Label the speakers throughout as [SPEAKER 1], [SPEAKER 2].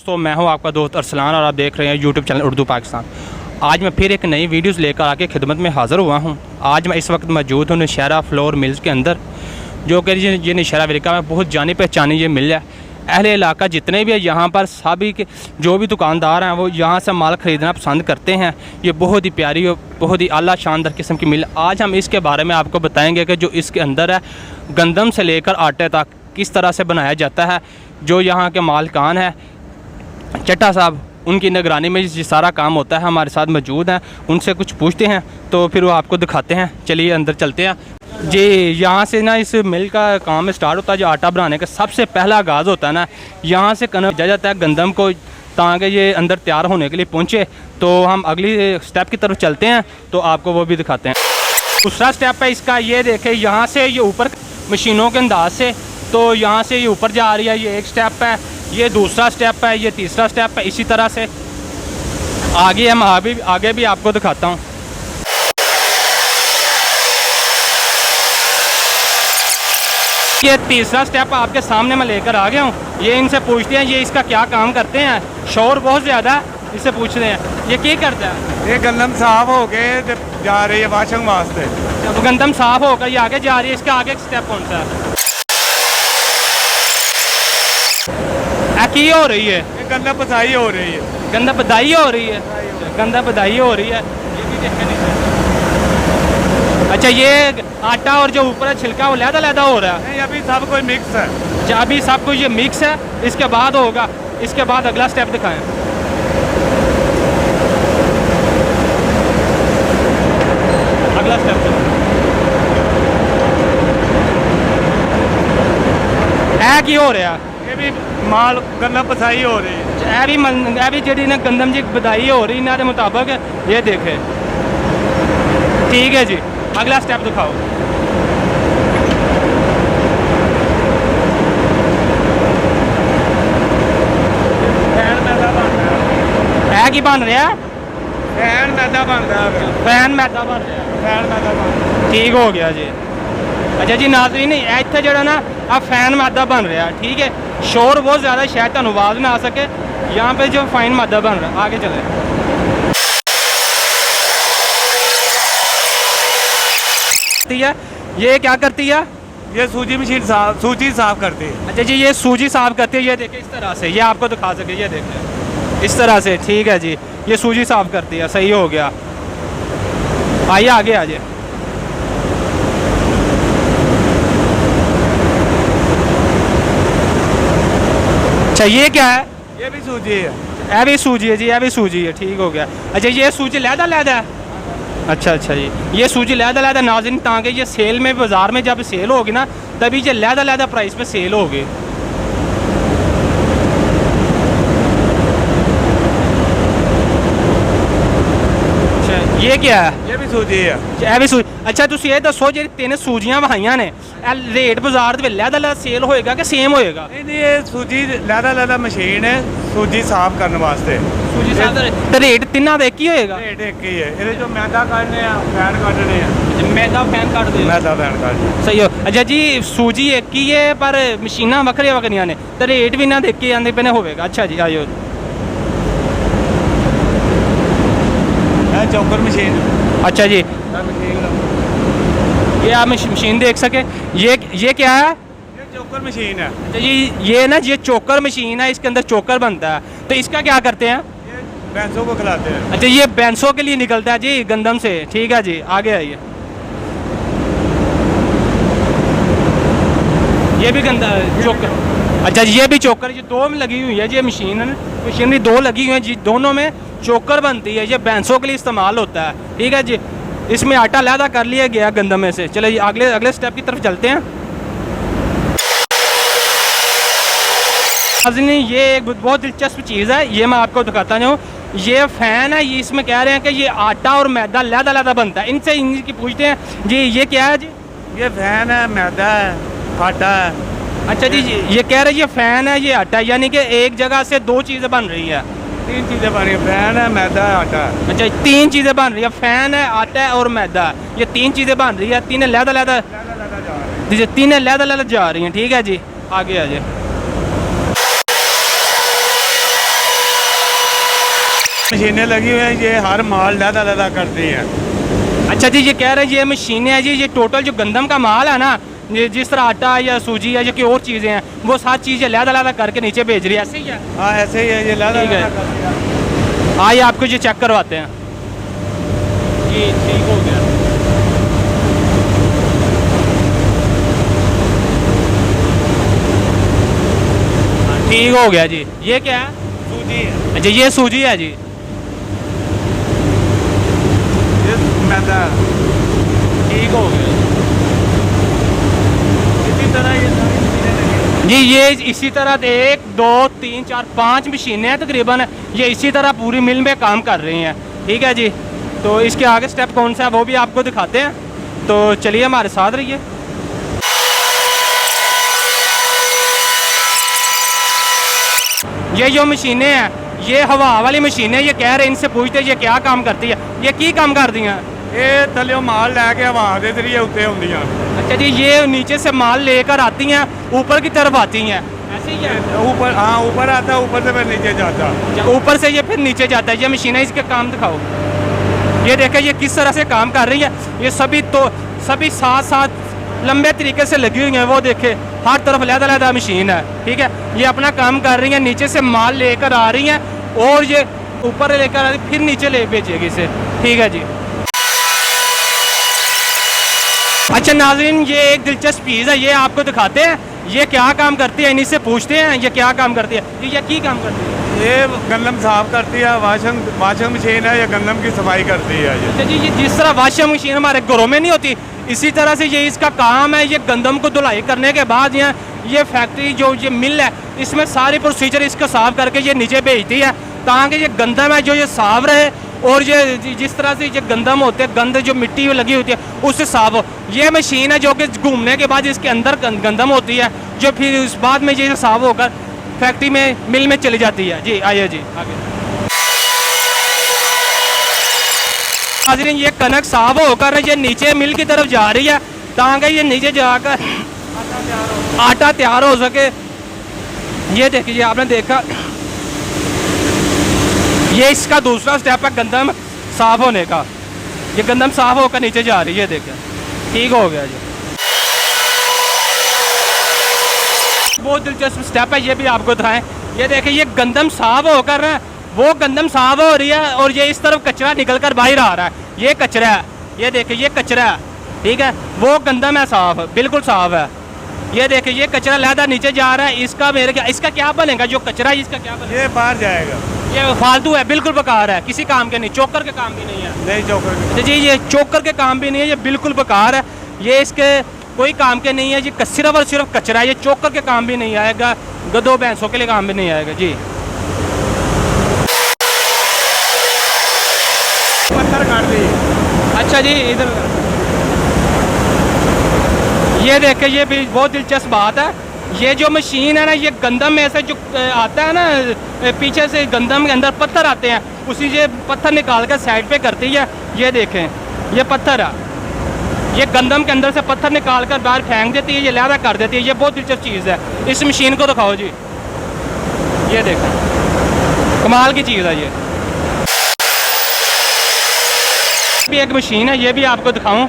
[SPEAKER 1] दोस्तों, मैं हूं आपका दोस्त अरसलान और आप देख रहे हैं यूट्यूब चैनल उर्दू पाकिस्तान। आज मैं फिर एक नई वीडियोस लेकर आके खिदमत में हाज़िर हुआ हूं। आज मैं इस वक्त मौजूद हूं नौशहरा फ्लोर मिल्स के अंदर, जो कि ये नौशहरा अमेरिका में बहुत जानी पहचानी ये मिल है। अहले इलाका जितने भी है यहाँ पर सभी के जो भी दुकानदार हैं वो यहाँ से माल ख़रीदना पसंद करते हैं। ये बहुत ही प्यारी और बहुत ही आला शानदार किस्म की मिल। आज हम इसके बारे में आपको बताएंगे कि जो इसके अंदर है गंदम से लेकर आटे तक किस तरह से बनाया जाता है। जो यहाँ के मालिकान है चट्टा साहब, उनकी निगरानी में ये सारा काम होता है। हमारे साथ मौजूद हैं, उनसे कुछ पूछते हैं तो फिर वो आपको दिखाते हैं। चलिए अंदर चलते हैं जी। यहाँ से ना इस मिल का काम स्टार्ट होता है। जो आटा बनाने का सबसे पहला आगाज़ होता है ना, यहाँ से भेजा जाता है गंदम को ताकि ये अंदर तैयार होने के लिए पहुँचे। तो हम अगली स्टेप की तरफ चलते हैं तो आपको वो भी दिखाते हैं। दूसरा स्टेप है इसका, ये देखें यहाँ से ये ऊपर मशीनों के अंदाज से, तो यहाँ से ये ऊपर जा रही है। ये एक स्टेप है, ये दूसरा स्टेप है, ये तीसरा स्टेप है। इसी तरह से आगे हम आगे भी आपको दिखाता हूँ। ये तीसरा स्टेप आपके सामने मैं लेकर आ गया हूँ। ये इनसे पूछते हैं ये इसका क्या काम करते हैं। शोर बहुत ज़्यादा है, इससे पूछते हैं ये क्या करता है।
[SPEAKER 2] ये गंदम साफ हो गए जा रही है वाशिंग वास्ते।
[SPEAKER 1] जब गंदम साफ होकर ये आगे जा रही है, इसका आगे स्टेप कौन सा है? की हो रही है,
[SPEAKER 2] ये गंदा पसाई हो रही है।
[SPEAKER 1] गंदा बदाई हो रही है, गंदा बदाई हो रही है। ये भी देखे नहीं। अच्छा, ये आटा और जो ऊपर छिलका वो लहदा हो रहा है।
[SPEAKER 2] नहीं, अभी सब कोई मिक्स है।
[SPEAKER 1] अच्छा, अभी सब कुछ ये मिक्स है, इसके बाद होगा। इसके बाद अगला स्टेप दिखाएं। अगला स्टेप है की हो रहा है।
[SPEAKER 2] ये भी माल गंदा पसाई हो रही है।
[SPEAKER 1] भी जी ने गंदम जी बधाई हो रही ना के मुताबिक ये देखे। ठीक है जी, अगला स्टेप दिखाओ।
[SPEAKER 2] फैन मैदा बन रहा
[SPEAKER 1] है की बन रहा है।
[SPEAKER 2] फैन मैदा बन रहा है।
[SPEAKER 1] फैन मैदा बन रहा है।
[SPEAKER 2] फैन मैदा बन।
[SPEAKER 1] ठीक हो गया जी। अच्छा जी नाज़रीन, इत्थे जड़ा ना अब फैन मैदा बन रहा है। ठीक है, शोर बहुत ज़्यादा शायद तुहानू आवाज़ ना आ सके। यहाँ पे जो फाइन मैदा बन रहा है, आगे चले। ये क्या करती है?
[SPEAKER 2] ये सूजी मशीन सूजी साफ करती है।
[SPEAKER 1] अच्छा जी, ये सूजी साफ करती है। ये देखें इस तरह से, ये आपको दिखा सके। ये देखें इस तरह से। ठीक है जी, ये सूजी साफ करती है। सही हो गया। आइए आगे आ जाए। अच्छा, ये क्या है?
[SPEAKER 2] ये भी सूजी है।
[SPEAKER 1] ये भी सूजी है जी, ये भी सूजी है। ठीक हो गया। अच्छा, ये सूजी लहदा है। अच्छा जी, ये सूजी लहदा नाज़रीन, ताकि ये सेल में बाज़ार में जब सेल होगी ना तभी ये लहदा प्राइस पे सेल होगी। अच्छा, ये क्या है?
[SPEAKER 2] ये भी सूजी है।
[SPEAKER 1] ये भी सूजी। अच्छा, तुम ये दसो जी तीन सूजियां वहाइयां ने, रेट बाजार में लहदा सेल होएगा कि सेम होएगा?
[SPEAKER 2] नहीं, ये सूजी लहदा मशीन है सूजी साफ करने वास्ते।
[SPEAKER 1] सूजी साफ तो रेट तिना का एक ही होएगा?
[SPEAKER 2] रेट एक ही है। ये जो मैदा काटने फैन काटने हैं।
[SPEAKER 1] मैदा फैन काट दे।
[SPEAKER 2] मैदा फैन काट
[SPEAKER 1] सही हो। अच्छा जी, सूजी एक ही है पर मशीना वक्रिया ने तो रेट भी ना देख के आंदे पे होगा। अच्छा जी, आयो।
[SPEAKER 2] चौकर मशीन।
[SPEAKER 1] अच्छा जी, ये आप मशीन देख सके। ये क्या है?
[SPEAKER 2] ये चोकर मशीन है।
[SPEAKER 1] अच्छा जी, ये ना ये चोकर मशीन है, इसके अंदर चोकर बनता है। तो इसका क्या करते हैं?
[SPEAKER 2] ये भैंसों को खिलाते हैं।
[SPEAKER 1] अच्छा, ये भैंसों के लिए निकलता है जी गंदम से। ठीक है जी, आगे आइए। ये भी गंदा चोकर। अच्छा जी, ये भी चोकर। ये दो में लगी हुई है जी मशीनरी दो लगी हुई है जी, दोनों में चोकर बनती है। ये भैंसों के लिए इस्तेमाल होता है। ठीक है जी, इसमें आटा लहदा कर लिया गया गंदम में से। चलो अगले स्टेप की तरफ चलते हैं। ये एक बहुत दिलचस्प चीज़ है, ये मैं आपको दिखाता हूँ। ये फ़ैन है, ये इसमें कह रहे हैं कि ये आटा और मैदा लहदा बनता है। इनसे इनकी पूछते हैं जी ये क्या है जी?
[SPEAKER 2] ये फैन है, मैदा है, आटा है।
[SPEAKER 1] अच्छा जी, ये कह रहे हैं ये फ़ैन है, ये आटा, यानी कि एक जगह से दो चीज़ें बन रही है।
[SPEAKER 2] तीन चीज़ें बन रही है, फैन है, मैदा है, आटा है।
[SPEAKER 1] अच्छा, तीन चीज़ें बन रही है, फ़ैन है, आटा है और मैदा है। ये तीन चीज़ें बन रही है, तीन लहदा तीन लहदा जा रही हैं। ठीक है जी, आगे आ जाए।
[SPEAKER 2] मशीनें लगी हुई हैं, ये हर माल लहदा करती हैं।
[SPEAKER 1] अच्छा जी, ये कह रहे हैं ये मशीनें हैं जी, ये टोटल जो गंदम का माल है ना, ये जिस तरह आटा या सूजी या जो कि और चीज़ें हैं, वो सारी चीज़ें लहदा करके नीचे भेज रही है, ऐसे ही है?
[SPEAKER 2] हाँ ऐसे ही है, ये लहदा
[SPEAKER 1] ठीक है।
[SPEAKER 2] करती है।
[SPEAKER 1] आइए आपको ये चेक करवाते हैं। जी ठीक हो गया। ठीक हो गया जी। ये क्या है?
[SPEAKER 2] सूजी है,
[SPEAKER 1] अच्छा ये सूजी है जी।
[SPEAKER 2] ये मैदा है।
[SPEAKER 1] ठीक हो गया
[SPEAKER 2] इसी तरह ये सारी मशीनें लगी हैं।
[SPEAKER 1] जी। ये इसी तरह 1 2 3 4 5 मशीनें हैं तकरीबन, ये इसी तरह पूरी मिल में काम कर रही हैं। ठीक है जी। तो इसके आगे स्टेप कौन सा है वो भी आपको दिखाते हैं, तो चलिए हमारे साथ रहिए। ये जो मशीनें हैं, ये हवा वाली मशीनें, ये कह रहे हैं, इनसे पूछते हैं ये क्या काम करती है, ये की काम करती हैं?
[SPEAKER 2] ये थल्ले माल लैके हवा के जरिए उत्ते होंदियां।
[SPEAKER 1] अच्छा जी, ये नीचे से माल लेकर आती हैं, ऊपर की तरफ आती हैं, ऐसे ही है?
[SPEAKER 2] ऊपर, हाँ ऊपर आता है, ऊपर से फिर नीचे जाता।
[SPEAKER 1] ऊपर से ये फिर नीचे जाता है। ये मशीनें, इसके काम दिखाओ। ये देखें ये किस तरह से काम कर रही है। ये सभी साथ साथ लंबे तरीके से लगी हुई हैं। वो देखे हर तरफ लहदा मशीन है। ठीक है, ये अपना काम कर रही है, नीचे से माल लेकर आ रही हैं और ये ऊपर लेकर आ रही, फिर नीचे ले भेजेगी इसे। ठीक है जी। अच्छा नाज़रीन, ये एक दिलचस्प चीज़ है, ये आपको दिखाते हैं ये क्या काम करती है। इन्हीं से पूछते हैं ये क्या काम करती है, ये की काम करती है?
[SPEAKER 2] ये गंदम साफ करती है, वाशिंग मशीन है, या गंदम की सफाई करती है ये।
[SPEAKER 1] अच्छा जी, ये जिस तरह वाशिंग मशीन हमारे घरों में नहीं होती, इसी तरह से ये इसका काम है। ये गंदम को धुलाई करने के बाद ये फैक्ट्री जो ये मिल है, इसमें सारी प्रोसीजर इसको साफ करके ये नीचे भेजती है, ताकि ये गंदम है जो ये साफ रहे, और ये जिस तरह से ये गंदम होते हैं, गंद जो मिट्टी लगी होती है उससे साफ हो। ये मशीन है जो कि घूमने के बाद इसके अंदर गंदम होती है, जो फिर उस बाद में ये साफ होकर फैक्ट्री में, मिल में चली जाती है। जी आइए जी आगे। हाज़रीन, ये कनक साफ होकर ये नीचे मिल की तरफ जा रही है, ताकि ये नीचे जाकर आटा तैयार हो सके। ये देखिए, आपने देखा, ये इसका दूसरा स्टेप है गंदम साफ होने का। ये गंदम साफ होकर नीचे जा रही है, देखें। ठीक हो गया जी। बहुत दिलचस्प स्टेप है, ये भी आपको दिखाएं। ये देखिए, ये गंदम साफ होकर वो गंदम साफ हो रही है, और ये इस तरफ कचरा निकल कर बाहर आ रहा है। ये कचरा है, ये देखिए ये कचरा है। ठीक है, वो गंदम है साफ, बिल्कुल साफ है। ये देखिए ये कचरा लहदा नीचे जा रहा है। इसका क्या बनेगा? जो कचरा है इसका क्या बनेगा?
[SPEAKER 2] ये बाहर जाएगा।
[SPEAKER 1] ये फालतू है, बिल्कुल बेकार है, किसी काम के नहीं, चोकर के काम भी नहीं है।
[SPEAKER 2] नहीं चौकर
[SPEAKER 1] जी, ये चोकर के काम भी नहीं है, ये बिल्कुल बेकार है। ये इसके कोई काम के नहीं है, ये सिर्फ और सिर्फ कचरा है। ये चोकर के काम भी नहीं आएगा, गधों भैंसों के लिए काम भी नहीं आएगा। जी
[SPEAKER 2] पत्थर काट दी।
[SPEAKER 1] अच्छा जी, इधर ये देखे, ये भी बहुत दिलचस्प बात है। ये जो मशीन है ना, ये गंदम में से जो आता है ना, पीछे से गंदम के अंदर पत्थर आते हैं, उसी ये पत्थर निकाल कर साइड पे करती है। ये देखें, ये पत्थर है, ये गंदम के अंदर से पत्थर निकाल कर बाहर फेंक देती है, ये लहदा कर देती है। ये बहुत दिलचस्प चीज़ है। इस मशीन को दिखाओ जी। ये देखें, कमाल की चीज़ है। ये भी एक मशीन है, ये भी आपको दिखाऊं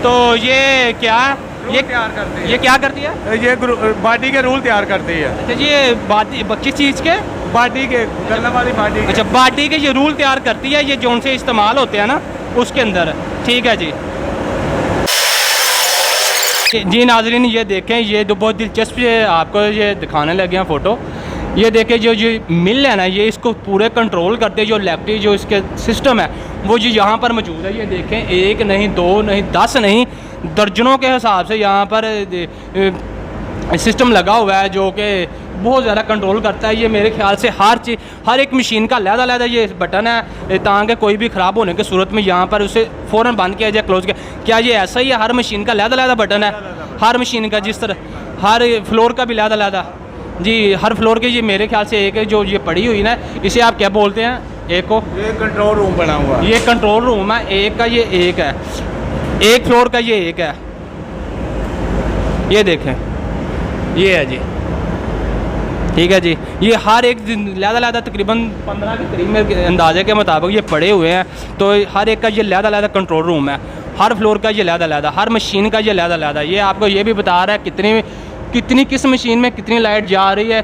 [SPEAKER 1] तो ये क्या है? ये
[SPEAKER 2] तैयार करती है।
[SPEAKER 1] ये क्या करती है?
[SPEAKER 2] ये बॉडी के रूल तैयार करती है।
[SPEAKER 1] अच्छा जी, ये बाडी किस चीज़ के?
[SPEAKER 2] बॉडी के, गंदम वाली बॉडी।
[SPEAKER 1] अच्छा, बाडी के ये रूल तैयार करती है, ये जो उनसे इस्तेमाल होते हैं ना उसके अंदर। ठीक है जी। जी नाजरीन, ये देखें, ये तो बहुत दिलचस्प आपको ये दिखाने लगे हैं फ़ोटो। ये देखें, जो मिल है ना, ये इसको पूरे कंट्रोल करते हैं। जो इलेक्ट्रिक जो इसके सिस्टम है वो जी यहाँ पर मौजूद है। ये देखें, 1 नहीं 2 नहीं 10 नहीं, दर्जनों के हिसाब से यहाँ पर सिस्टम लगा हुआ है, जो कि बहुत ज़्यादा कंट्रोल करता है। ये मेरे ख्याल से हर एक मशीन का लहदा ये बटन है, ताकि कोई भी ख़राब होने की सूरत में यहाँ पर उसे फ़ौरन बंद किया जाए, क्लोज किया। क्या ये ऐसा ही है? हर मशीन का लहदा बटन है, हर मशीन का, जिस तरह हर फ्लोर का भी लहदा जी, हर फ्लोर के। ये मेरे ख्याल से एक है जो ये पड़ी हुई ना, इसे आप क्या बोलते हैं? एक को,
[SPEAKER 2] ये कंट्रोल रूम बना हुआ है।
[SPEAKER 1] ये कंट्रोल रूम है। एक का ये एक है, एक फ्लोर का ये एक है। ये देखें, ये है जी, ठीक है जी। ये हर एक लहदा तकरीबन 15 के करीब मेरे अंदाजे के मुताबिक ये पड़े हुए हैं। तो हर एक का ये लहदा कंट्रोल रूम है, हर फ्लोर का ये लहदा, हर मशीन का ये लहदा। ये आपको ये भी बता रहा है कितनी किस मशीन में कितनी लाइट जा रही है,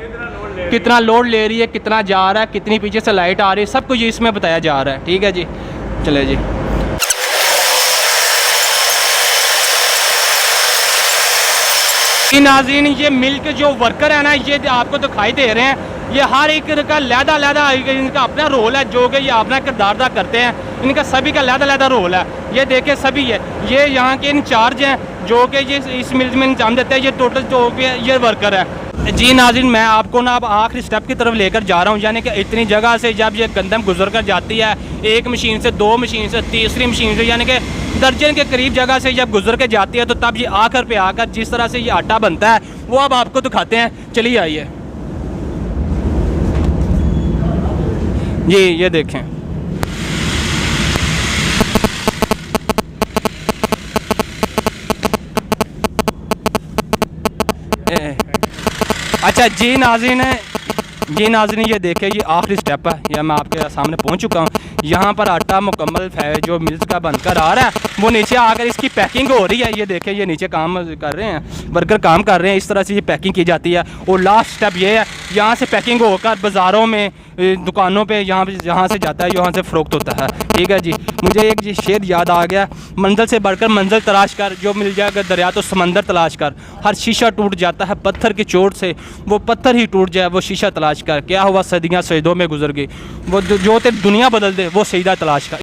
[SPEAKER 1] कितना लोड ले रही है, कितना जा रहा है, कितनी पीछे से लाइट आ रही है, सब कुछ ये इसमें बताया जा रहा है। ठीक है जी, चले जी। नाज़रीन, ये मिल के जो वर्कर है ना, ये आपको दिखाई दे रहे हैं, ये हर एक का लहदा इनका अपना रोल है, जो कि ये अपना किरदार अदा करते हैं। इनका सभी का लहदा रोल है। ये देखे सभी है, ये यहाँ के इंचार्ज हैं जो कि ये इस मिल में इंजाम देते हैं। ये टोटल जो भी है ये वर्कर है। जी नाज़रीन, मैं आपको ना अब आखिरी स्टेप की तरफ लेकर जा रहा हूँ, यानी कि इतनी जगह से जब ये गंदम गुजर कर जाती है, एक मशीन से, दो मशीन से, तीसरी मशीन से, यानी कि दर्जन के करीब जगह से जब गुजर के जाती है, तो तब ये आखिर पे आकर जिस तरह से ये आटा बनता है वो अब आपको दिखाते हैं। चलिए आइए जी, ये देखें। अच्छा जी नाज़रीन, ये देखें, ये आखिरी स्टेप है, यह मैं आपके सामने पहुंच चुका हूं। यहाँ पर आटा मुकम्मल जो मिल्स का बनकर आ रहा है, वो नीचे आकर इसकी पैकिंग हो रही है। ये देखें, ये नीचे काम कर रहे हैं, वर्कर काम कर रहे हैं। इस तरह से ये पैकिंग की जाती है। और लास्ट स्टेप ये है, यहाँ से पैकिंग होकर बाज़ारों में, दुकानों पे यहाँ से जाता है, यहाँ से फ़रोख्त होता है। ठीक है जी। मुझे एक शेर याद आ गया, मंजिल से बढ़कर मंजिल तलाश कर, जो मिल जाएगा दरिया तो समंदर तलाश कर। हर शीशा टूट जाता है पत्थर की चोट से, वो पत्थर ही टूट जाए वो शीशा तलाश कर। क्या हुआ सदियाँ सजदों में गुजर गई, वो जो तेरी दुनिया बदल दे वो सजदा तलाश कर।